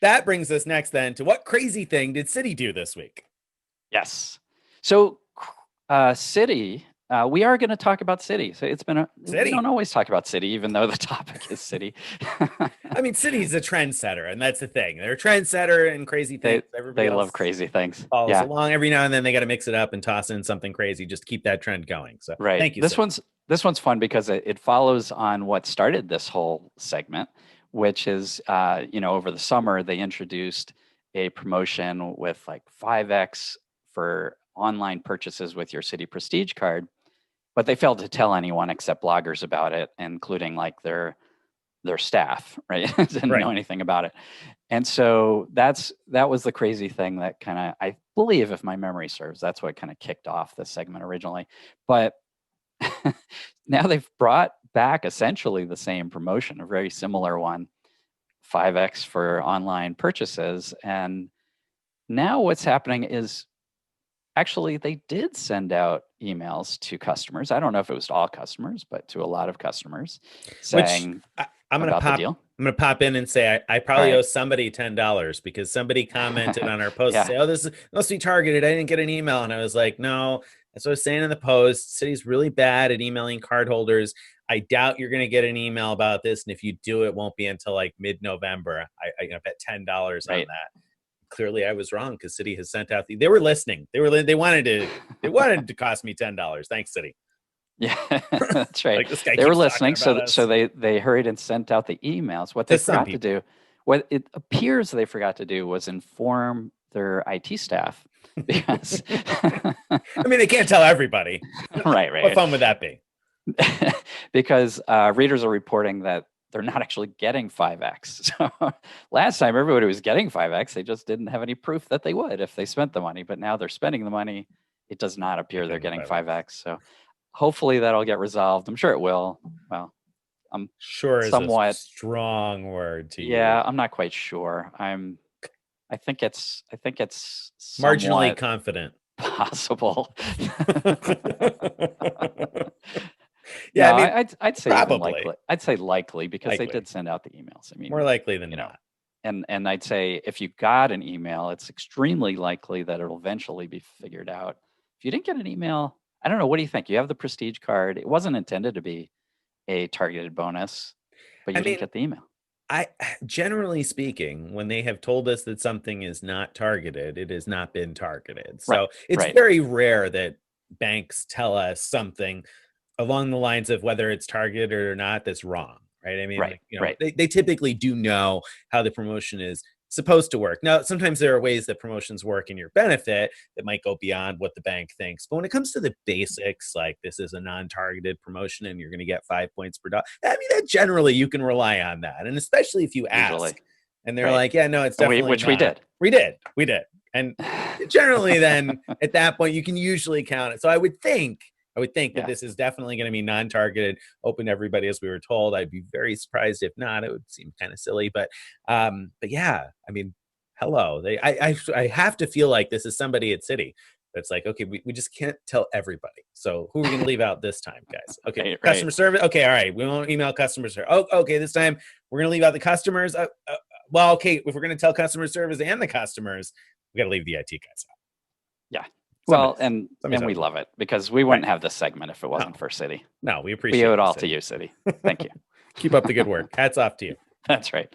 that brings us next then to what crazy thing did Citi do this week? Yes. So, Citi, we are going to talk about Citi. So we Citi. don't always talk about Citi, even though the topic is Citi. I mean, Citi's a trendsetter, and that's the thing. They're a trendsetter and crazy things. Everybody They love else crazy things. follows Yeah, along. Every now and then they got to mix it up and toss in something crazy just to keep that trend going. So right. thank you, Citi. This one's fun because it follows on what started this whole segment, which is over the summer they introduced a promotion with like 5x for online purchases with your Citi Prestige card, but they failed to tell anyone except bloggers about it, including like their staff, right? Didn't Right. know anything about it. And so that was the crazy thing that kind of, I believe, if my memory serves, that's what kind of kicked off this segment originally. But now they've brought back essentially the same promotion, a very similar one, 5x for online purchases. And now what's happening is actually they did send out emails to customers. I don't know if it was to all customers, but to a lot of customers Which saying I'm gonna about the pop. deal. I'm gonna pop in and say I All probably right. owe somebody $10 because somebody commented on our post and Yeah. say, "Oh, must be targeted. I didn't get an email," and I was like, "No, that's what I was saying in the post. City's really bad at emailing cardholders. I doubt you're gonna get an email about this, and if you do, it won't be until like mid-November. I bet $10 on Right. that." Clearly, I was wrong because City has sent out they were listening. They wanted to cost me $10. Thanks, City. Yeah, that's right. Like this guy They were keeps talking listening, about so us they hurried and sent out the emails. What to they some forgot to people. do, what it appears they forgot to do, was inform their IT staff because I mean, they can't tell everybody. right, What right, fun would that be? because readers are reporting that they're not actually getting 5x. So last time everybody was getting 5x, they just didn't have any proof that they would if they spent the money. But now they're spending the money. It does not They're appear they're getting getting 5X. 5x. So hopefully that'll get resolved. I'm sure it will. Well, I'm Sure is a somewhat, strong word to use. yeah, I'm not quite sure. I think it's Marginally somewhat confident. possible. Yeah, I No, mean, I'd say even probably likely. I'd say likely because they likely. did send out the emails. I More mean, likely than you know, not. and I'd say if you got an email, it's extremely likely that it'll eventually be figured out. If you didn't get an email, I don't know. What do you think? You have the Prestige card. It wasn't intended to be a targeted bonus, but I you didn't mean, get the email. I generally speaking, when they have told us that something is not targeted, it has not been targeted. Right, So it's right, very rare that banks tell us something along the lines of whether it's targeted or not that's wrong, right? I mean, right, like, right. they typically do know how the promotion is supposed to work. Now, sometimes there are ways that promotions work in your benefit that might go beyond what the bank thinks. But when it comes to the basics, like this is a non-targeted promotion and you're going to get 5 points per dollar, I mean, that generally you can rely on that. And especially if you ask Usually, and they're right. like, yeah, no, it's And definitely which we not. did. We did. And generally then at that point, you can usually count it. So I would think that Yeah. this is definitely going to be non-targeted, open to everybody as we were told. I'd be very surprised if not. It would seem kind of silly, but yeah, I mean, hello. I have to feel like this is somebody at Citi that's like, okay, we just can't tell everybody. So who are we going to leave out this time, guys? Okay, Right, right. customer service. Okay, all right, we won't email customer service. Oh, okay, this time we're going to leave out the customers. Well, okay, if we're going to tell customer service and the customers, we got to leave the IT guys out. Yeah. Somebody, Well, and somebody's and we out. love it because we Right? wouldn't have this segment if it No, wasn't for Citi. no, we We owe appreciate it you, all to Citi. you, Citi. Thank you. Keep up the good work. Hats off to you. That's right.